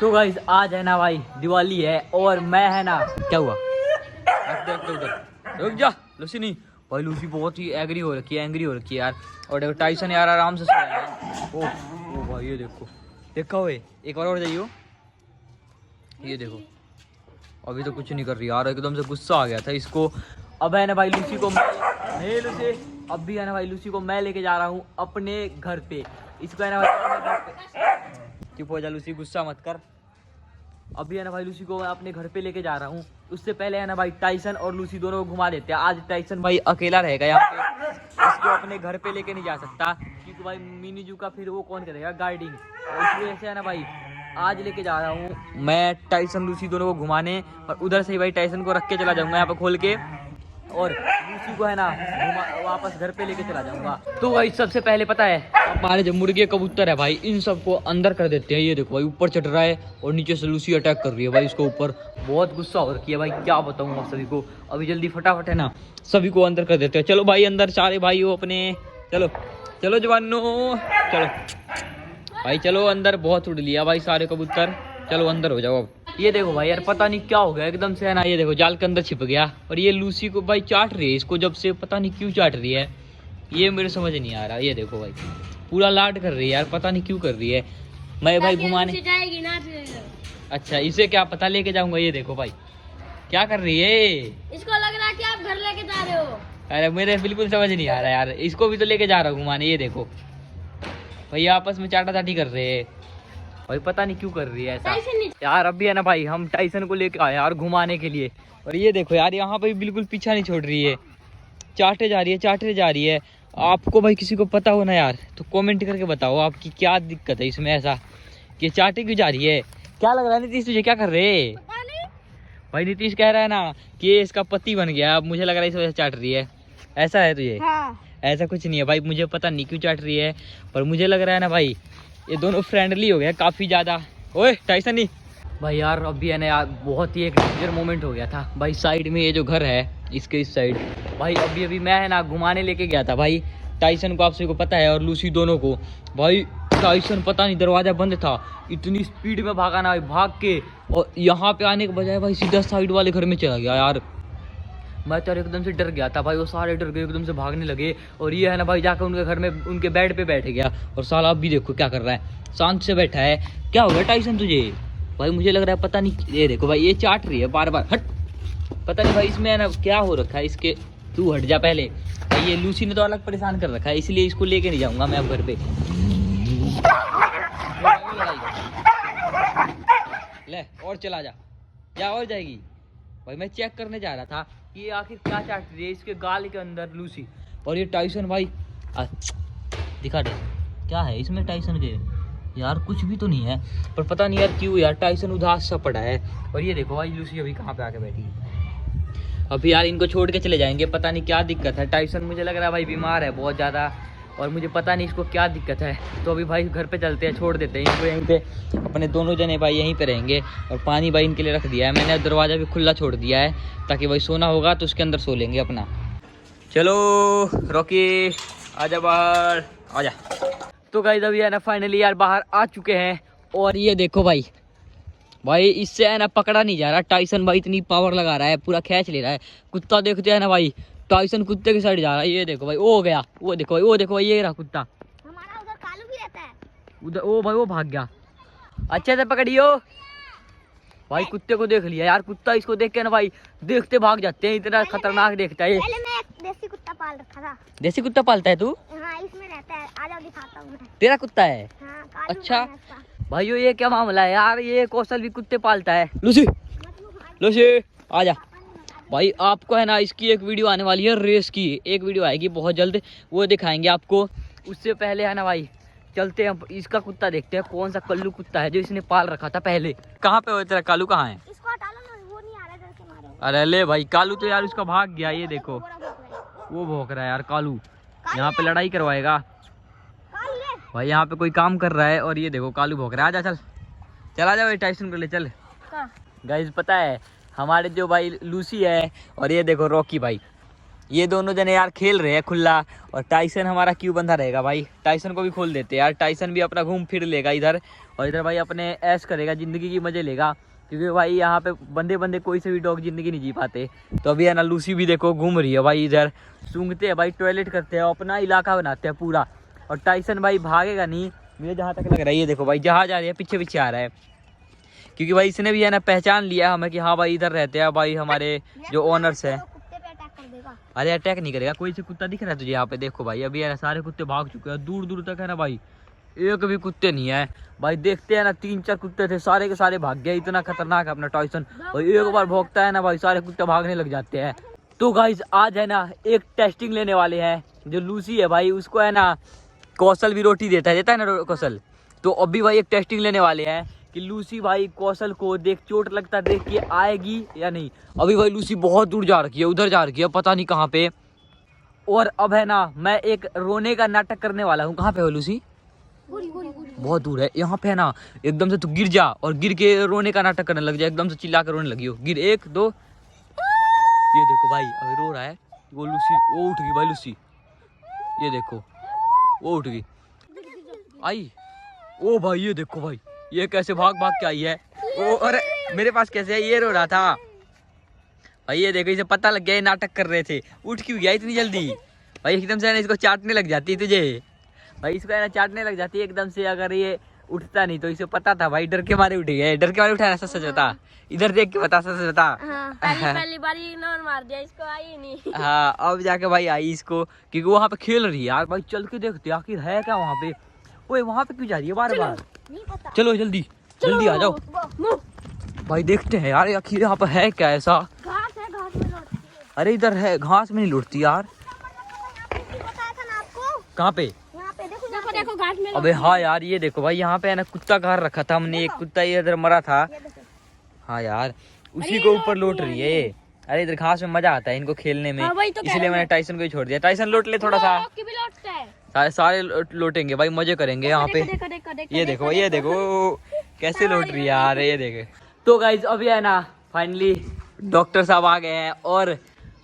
तो गाइस आज है ना भाई दिवाली है और मैं है ना क्या हुआ उधर रुक जा लूसी नहीं भाई लूसी बहुत ही एंग्री हो रखी है यार। और देखो टाइसन यार आराम से सोया है। ओ भाई ये देखो देखा हुए एक बार और जाइयो ये देखो अभी तो कुछ नहीं कर रही यार एकदम से गुस्सा आ गया था इसको। अब है ना भाई लूसी को नहीं लूसी अब भी है ना भाई लूसी को मैं लेके जा रहा हूँ अपने घर पे। इसको है ना भाई अपने घर पे चुप हो जा लूसी गुस्सा मत कर। अभी है ना भाई लूसी को मैं अपने घर पे लेके जा रहा हूँ। उससे पहले है ना भाई टाइसन और लूसी दोनों को घुमा देते हैं। आज टाइसन भाई अकेला रहेगा यहाँ पे इसको अपने घर पे लेके नहीं जा सकता क्योंकि भाई मिनी जू का फिर वो कौन करेगा गाइडिंग। इसलिए ऐसे है ना भाई आज लेके जा रहा हूँ मैं टाइसन लूसी दोनों को घुमाने और उधर से ही भाई टाइसन को रख के चला जाऊंगा यहाँ पे खोल के और लूसी को है ना वापस घर पे लेके चला जाऊंगा। तो भाई सबसे पहले पता है हमारे जो मुर्गे कबूतर है भाई इन सबको अंदर कर देते हैं। ये देखो भाई ऊपर चढ़ रहा है और नीचे से लूसी अटैक कर रही है भाई इसको ऊपर बहुत गुस्सा हो रखी है भाई क्या बताऊँ आप सभी को। अभी जल्दी फटाफट है ना सभी को अंदर कर देते हैं। चलो भाई अंदर सारे भाई हो अपने चलो चलो जवानों चलो भाई चलो अंदर बहुत उड़ लिया भाई सारे कबूतर चलो अंदर हो जाओ। अब ये देखो भाई यार पता नहीं क्या हो गया एकदम से है ना ये देखो जाल के अंदर छिप गया और ये लूसी को भाई चाट रही है इसको जब से पता नहीं क्यों चाट रही है ये मेरे समझ नहीं आ रहा। ये देखो भाई पूरा लाड कर रही है यार पता नहीं क्यों कर रही है। मैं भाई घुमाने जाएगी ना अच्छा इसे क्या पता लेके जाऊंगा। ये देखो भाई क्या कर रही है इसको लग रहा है कि आप घर लेके जा रहे हो। अरे मेरे बिल्कुल समझ नहीं आ रहा यार इसको भी तो लेके जा रहा हूँ घुमाने। ये देखो भाई आपस में चाटा चाटी कर रहे हैं भाई पता नहीं क्यों कर रही है ऐसा यार। अभी है ना भाई हम टाइसन को लेकर आए यार घुमाने के लिए और ये देखो यार यहाँ पे बिल्कुल पीछा नहीं छोड़ रही है चाटे जा रही है। आपको भाई किसी को पता हो ना यार तो कमेंट करके बताओ आपकी क्या दिक्कत है इसमें ऐसा कि चाटे क्यों जा रही है। क्या लग रहा है नीतीश तुझे क्या कर रहे भाई नीतीश कह रहा है ना कि ये इसका पति बन गया अब मुझे लग रहा है इस वजह से चाट रही है ऐसा है तुझे। हाँ। ऐसा कुछ नहीं है भाई मुझे पता नहीं क्यों चाट रही है पर मुझे लग रहा है ना भाई ये दोनों फ्रेंडली हो गया काफ़ी ज़्यादा। ओए टाइसन नहीं भाई यार अभी है ना यार बहुत ही एक डेंजर मोमेंट हो गया था भाई। साइड में ये जो घर है इसके इस साइड भाई अभी मैं है ना घुमाने लेके गया था भाई टाइसन को आप सभी को पता है और लूसी दोनों को। भाई टाइसन पता नहीं दरवाज़ा बंद था इतनी स्पीड में भागा ना भाई भाग के और यहाँ पे आने के बजाय भाई सीधा साइड वाले घर में चला गया यार। मैं तो एकदम से डर गया था भाई वो सारे डर गए एकदम से भागने लगे और ये है ना भाई जाकर उनके घर में उनके बेड पे बैठ गया और साला अब भी देखो क्या कर रहा है शांत से बैठा है। क्या हो गया टाइसन तुझे भाई मुझे लग रहा है पता नहीं ये देखो भाई ये चाट रही है बार बार हट पता नहीं भाई इसमें है ना क्या हो रखा है इसके तू हट जा पहले भाई। ये लूसी ने तो अलग परेशान कर रखा है इसलिए इसको लेके नहीं जाऊंगा मैं अब घर पे। ले और चला जा और जाएगी भाई। मैं चेक करने जा रहा था ये आखिर क्या चाट रही है इसके गाल के अंदर लूसी और ये टाइसन भाई दिखा दे क्या है इसमें टाइसन के यार कुछ भी तो नहीं है पर पता नहीं यार क्यों यार टाइसन उदास सा पड़ा है। और ये देखो भाई लूसी अभी कहाँ पे आके बैठी है। अभी यार इनको छोड़ के चले जाएंगे पता नहीं क्या दिक्कत है। टाइसन मुझे लग रहा है भाई बीमार है बहुत ज़्यादा और मुझे पता नहीं इसको क्या दिक्कत है। तो अभी भाई घर पे चलते हैं छोड़ देते हैं इनको यहीं पे अपने दोनों जने भाई यहीं पे रहेंगे। और पानी भाई इनके लिए रख दिया है मैंने दरवाज़ा भी खुला छोड़ दिया है ताकि भाई सोना होगा तो उसके अंदर सो लेंगे अपना। चलो रॉकी आजा बाहर आजा। तो गाइस अभी है ना फाइनली यार बाहर आ चुके हैं और ये देखो भाई इससे है ना पकड़ा नहीं जा रहा। टाइसन भाई इतनी पावर लगा रहा है पूरा खींच ले रहा है। कुत्ता देखते हैं ना भाई टाइसन कुत्ते की साइड जा रहा है। ये देखो भाई वो गया वो देखो भाई ये रहा कुत्ता हमारा उधर कालू भी रहता है उधर ओ भाई वो भाग गया अच्छे से पकड़ियो भाई। कुत्ते को देख लिया यार कुत्ता इसको देख के ना भाई देखते भाग जाते हैं इतना खतरनाक देखता है। पहले मैं एक देसी कुत्ता पाल रखा था। देसी कुत्ता पालता है तू? हाँ इसमें रहता है आ जाओ दिखाता हूँ मैं। तेरा कुत्ता है? हाँ, कालू अच्छा भाई ये क्या मामला है यार ये कौशल भी कुत्ते पालता है। लूसी आजा भाई आपको है ना इसकी एक वीडियो आने वाली है रेस की एक वीडियो आएगी बहुत जल्द वो दिखाएंगे आपको। उससे पहले है ना भाई चलते हैं इसका कुत्ता देखते हैं कौन सा कल्लू कुत्ता है जो इसने पाल रखा था पहले। कहाँ पे हो तेरा कालू कहाँ है? इसको हटा लो ना वो नहीं आ रहा जैसे मारो। अरे ले भाई कालू तो यार उसका भाग गया। ये देखो वो भौंक रहा है यार कालू यहाँ पे लड़ाई करवाएगा भाई। यहाँ पे कोई काम कर रहा है और ये देखो कालू भौंक रहा है। आजा चल आ जा भाई टाइसन को ले चल। गाइस पता है हमारे जो भाई लूसी है और ये देखो रॉकी भाई ये दोनों जने यार खेल रहे हैं खुला, और टाइसन हमारा क्यों बंधा रहेगा भाई, टाइसन को भी खोल देते हैं यार, टाइसन भी अपना घूम फिर लेगा इधर, और इधर भाई अपने ऐश करेगा, ज़िंदगी की मज़े लेगा, क्योंकि भाई यहाँ पे बंदे बंदे कोई से भी डॉग ज़िंदगी नहीं जी पाते। तो अभी है ना लूसी भी देखो घूम रही है भाई, इधर सूंघते हैं भाई, टॉयलेट करते हैं, अपना इलाका बनाते हैं पूरा, और टाइसन भाई भागेगा नहीं मुझे जहाँ तक लग रहा है। ये देखो भाई जहाँ जा रही है पीछे पीछे आ रहा है, क्योंकि भाई इसने भी है ना पहचान लिया हमें कि हाँ भाई इधर रहते हैं भाई हमारे जो ओनर्स हैं। कुत्ते पे अटैक कर देगा। अरे अटैक नहीं करेगा, कोई से कुत्ता दिख रहा है तुझे यहाँ पे, देखो भाई अभी है ना सारे कुत्ते भाग चुके हैं, दूर दूर तक है ना भाई एक भी कुत्ते नहीं है भाई। देखते हैं ना 3-4 कुत्ते थे, सारे के सारे भाग गए, इतना खतरनाक है अपना टाइसन, और एक बार भौंकता है ना भाई सारे कुत्ते भागने लग जाते हैं। तो गाइज आज है ना एक टेस्टिंग लेने वाले हैं, जो लूसी है भाई उसको है ना कौशल भी रोटी देता है ना कौशल, तो अभी भाई एक टेस्टिंग लेने वाले हैं कि लूसी भाई कौशल को देख चोट लगता देख के आएगी या नहीं। अभी भाई लूसी बहुत दूर जा रखी है, उधर जा रखी है पता नहीं कहाँ पे, और अब है ना मैं एक रोने का नाटक करने वाला हूँ। कहाँ पे हो लूसी? बहुत दूर है, यहाँ पे है ना एकदम से तू गिर जा और गिर के रोने का नाटक करने लग जाए, एकदम से चिल्ला कर रोने लगी हो, गिर 1 2। ये देखो भाई अभी रो रहा है वो लूसी, वो उठ गई भाई लूसी, ये देखो वो उठ गई आई। ओ भाई ये देखो भाई ये कैसे भाग भाग के आई है, ओ अरे मेरे पास कैसे है, ये रो रहा था भाई। ये देखो इसे पता लग गया ये नाटक कर रहे थे, उठ क्यों गया इतनी जल्दी भाई, एकदम से है ना इसको चाटने लग जाती है तुझे भाई, इसको है ना चाटने लग जाती है एकदम से, अगर ये उठता नहीं तो इसे पता था भाई, डर के मारे उठ गया, डर के मारे उठाया सच सच बता, इधर देख के बता सच बता। पहली बारी इग्नोर मार दिया इसको, आई नहीं। हाँ अब जाके भाई आई इसको, क्योंकि वहाँ पे खेल रही है यार भाई, चल के देखते आखिर है क्या वहाँ पे, ओए वहाँ पे क्यों जा रही है बार बार, नहीं पता। चलो जल्दी जल्दी आ जाओ भाई, देखते हैं यार आखिर यहाँ पे है क्या ऐसा। घास है, घास में लौटती है। अरे इधर है, घास में नहीं लुटती यार। बताया था ना आपको, कहाँ पे? यहाँ पे देखो देखो देखो घास में। अबे हाँ यार ये देखो भाई यहाँ पे है ना कुत्ता घर रखा था हमने, एक कुत्ता ये इधर मरा था। हाँ यार उसी को ऊपर लौट रही है ये। अरे इधर घास में मजा आता है इनको खेलने में, इसलिए मैंने टाइसन को ही छोड़ दिया। टाइसन लौट ले थोड़ा सा, सारे लौटेंगे भाई, मजे करेंगे यहाँ पे। ये देखो ये देखो कैसे लौट रही है यार, ये देखे। तो गाइज अभी है ना फाइनली डॉक्टर साहब आ गए हैं, और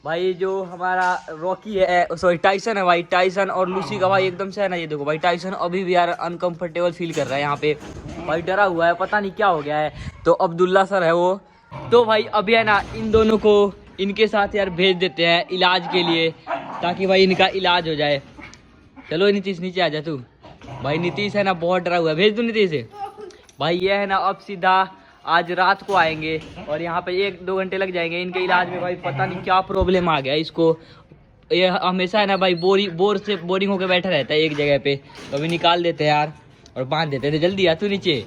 भाई जो हमारा रॉकी है, सॉरी टाइसन है भाई, टाइसन और लूसी का भाई एकदम से है ना, ये देखो भाई टाइसन अभी भी यार अनकंफर्टेबल फील कर रहा है यहाँ पे भाई, डरा हुआ है, पता नहीं क्या हो गया है। तो अब्दुल्ला सर है वो, तो भाई अभी है ना इन दोनों को इनके साथ यार भेज देते हैं इलाज के लिए, ताकि भाई इनका इलाज हो जाए। चलो नीतीश नीचे आ जा तू भाई, नीतीश है ना बहुत डरा हुआ है, भेज दो नीतीश भाई। ये है ना अब सीधा आज रात को आएंगे, और यहाँ पे 1-2 घंटे लग जाएंगे इनके इलाज में भाई, पता नहीं क्या प्रॉब्लम आ गया इसको, ये हमेशा है ना भाई बोरिंग होकर बैठा रहता है एक जगह पे, तो अभी निकाल देते हैं यार और बांध देते थे। जल्दी आ तू नीचे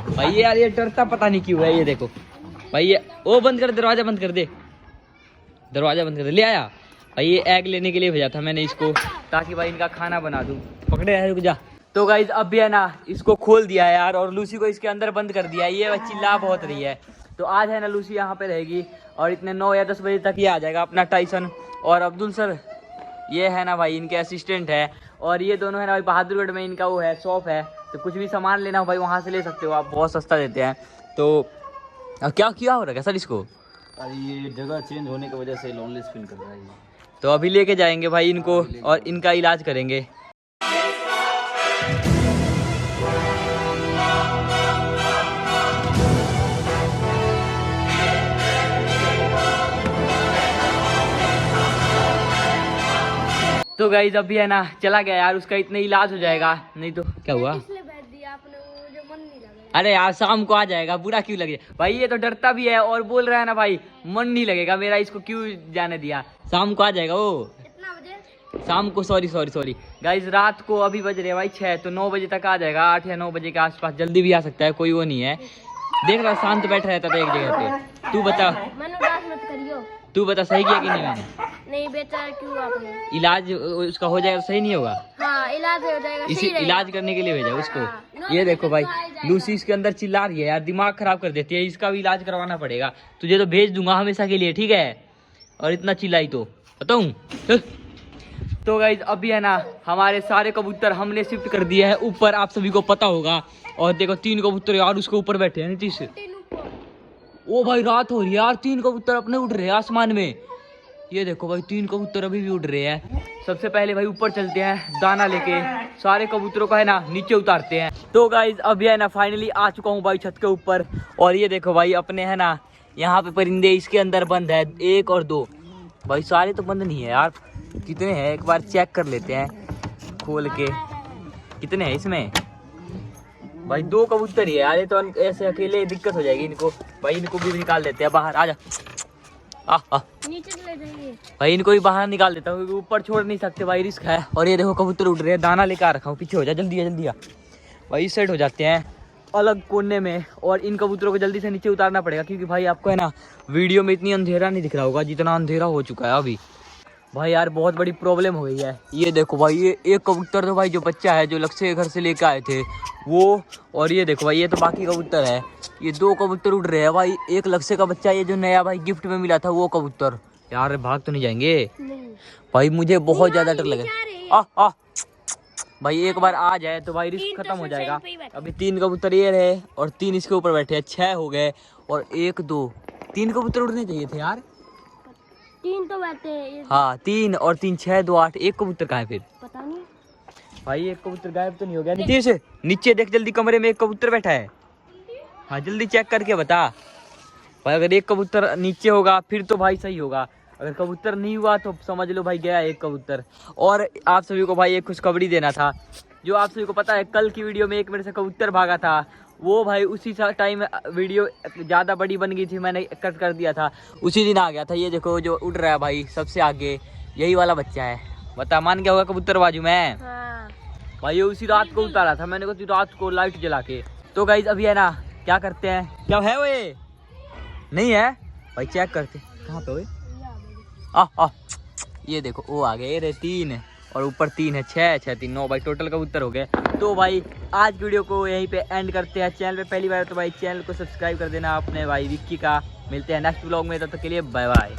भाई, ये यार ये डरता पता नहीं क्यों है, ये देखो भाई ये ओ बंद कर, दरवाजा बंद कर दे, दरवाजा बंद कर दे। ले आया भाई, ये एग लेने के लिए भेजा था मैंने इसको, ताकि भाई इनका खाना बना दूं। पकड़े है, रुक जा। तो गाइज अब भी है ना इसको खोल दिया है यार, और लूसी को इसके अंदर बंद कर दिया है, ये चिल्ला बहुत रही है। तो आज है ना लूसी यहाँ पे रहेगी, और इतने 9 या 10 बजे तक ये आ जाएगा अपना टाइसन। और अब्दुल सर ये है ना भाई इनके असिस्टेंट है, और ये दोनों है ना भाई बहादुरगढ़ में इनका वो है शॉप है, तो कुछ भी सामान लेना हो भाई वहाँ से ले सकते हो आप, बहुत सस्ता देते हैं। तो क्या किया हो रहा है सर इसको? अरे ये जगह चेंज होने की वजह से लोनलेस फील कर रहा है ये। तो अभी लेके जाएंगे भाई इनको और इनका इलाज करेंगे। तो गाइस अभी है ना चला गया यार, उसका इतना इलाज हो जाएगा, नहीं तो क्या हुआ? अरे यार शाम को आ जाएगा, बुरा क्यों लगे भाई, ये तो डरता भी है और बोल रहा है ना भाई मन नहीं लगेगा मेरा, इसको क्यों जाने दिया, शाम को आ जाएगा वो। कितना बजे? शाम को सॉरी गाइस रात को अभी बज रहे भाई 6, तो 9 बजे तक आ जाएगा, 8 या 9 बजे के आसपास, जल्दी भी आ सकता है, कोई वो नहीं है। देख रहा शांत बैठा रहता था एक जगह पे। तू बता, मत करियो, तू बता सही किया कि नहीं मैंने? नहीं बेटा क्यों आपने? इलाज उसका हो जाएगा, सही नहीं होगा? हाँ इलाज हो जाएगा, इसी इलाज करने के लिए भेजा उसको। ये देखो भाई लूसी इसके अंदर चिल्ला रही है यार, दिमाग खराब कर देती है, इसका भी इलाज करवाना पड़ेगा। तुझे तो भेज दूंगा हमेशा के लिए, ठीक है? और इतना चिल्लाई तो बताऊं। तो गाइज अभी है ना हमारे सारे कबूतर हमने शिफ्ट कर दिए हैं ऊपर, आप सभी को पता होगा। और देखो 3 कबूतर यार उसके ऊपर बैठे हैं नीतीश। ओ भाई रात हो रही है यार, 3 कबूतर अपने उड़ रहे हैं आसमान में, ये देखो भाई 3 कबूतर अभी भी उड़ रहे हैं। सबसे पहले भाई ऊपर चलते हैं, दाना लेके सारे कबूतरों को है ना नीचे उतारते हैं। तो गाइज अभी है ना फाइनली आ चुका हूँ भाई छत के ऊपर। और ये देखो भाई अपने है ना यहाँ पे परिंदे इसके अंदर बंद है, 1 और 2 भाई, सारे तो बंद नहीं है यार। कितने हैं एक बार चेक कर लेते हैं खोल के, कितने हैं इसमें भाई। 2 कबूतर ही है यार, ये तो ऐसे अकेले दिक्कत हो जाएगी इनको। भाई इनको भी निकाल देते हैं बाहर, आजा नीचे चले जाइए भाई, इनको भी बाहर निकाल देता हूँ क्योंकि ऊपर छोड़ नहीं सकते भाई, रिस्क है। और ये देखो कबूतर उड़ रहे हैं, दाना लेकर आ रखा हूँ, पीछे हो जा, जल्दी जल्दी आ भाई। इस साइड हो जाते हैं अलग कोने में, और इन कबूतरों को जल्दी से नीचे उतारना पड़ेगा क्योंकि भाई आपको है ना वीडियो में इतनी अंधेरा नहीं दिख रहा होगा जितना अंधेरा हो चुका है अभी। भाई यार बहुत बड़ी प्रॉब्लम हो गई है। ये देखो भाई ये एक कबूतर तो भाई जो बच्चा है जो लक्ष्य के घर से लेके आए थे वो, और ये देखो भाई ये तो बाकी कबूतर है। ये 2 कबूतर उड़ रहे हैं भाई, एक लक्ष्य का बच्चा, ये जो नया भाई गिफ्ट में मिला था वो कबूतर। यार भाग तो नहीं जाएंगे भाई, मुझे बहुत ज्यादा डर लगा। भाई एक बार आ जाए तो भाई रिस्क खत्म हो जाएगा। अभी 3 कबूतर ये रहे और 3 इसके ऊपर बैठे हैं, 6 हो गए। और 1 2 3 कबूतर उड़ने चाहिए थे यार। 3 तो बैठे हैं। हाँ 3 और 3 6 2 8, 1 कबूतर कहाँ है फिर? पता नहीं भाई 1 कबूतर गायब तो नहीं हो गया? नीतीश नीचे देख जल्दी, कमरे में 1 कबूतर बैठा है। हाँ जल्दी चेक करके बता भाई, अगर 1 कबूतर नीचे होगा फिर तो भाई सही होगा, अगर कबूतर नहीं हुआ तो समझ लो भाई गया 1 कबूतर। और आप सभी को भाई एक खुशखबरी देना था। जो आप सभी को पता है कल की वीडियो में एक मेरे से कबूतर भागा था, वो भाई उसी टाइम वीडियो ज़्यादा बड़ी बन गई थी, मैंने कट कर दिया था, उसी दिन आ गया था। ये देखो जो उड़ रहा है भाई सबसे आगे, यही वाला बच्चा है। बता मान क्या होगा कबूतर बाजू में? हाँ। भाई ये उसी रात को उतारा था मैंने को, रात को लाइट जला के। तो गाइज अभी है ना क्या करते हैं, क्या है वो? ये नहीं है भाई, चेक करते कहाँ पे हुए। ये देखो वो आ गए, ये रहे 3 और ऊपर 3 है, 6 6 3 9 भाई, टोटल कबूतर हो गए। तो भाई आज वीडियो को यहीं पे एंड करते हैं। चैनल पे पहली बार तो भाई चैनल को सब्सक्राइब कर देना अपने भाई विक्की का। मिलते हैं नेक्स्ट व्लॉग में, तब तक के लिए बाय बाय।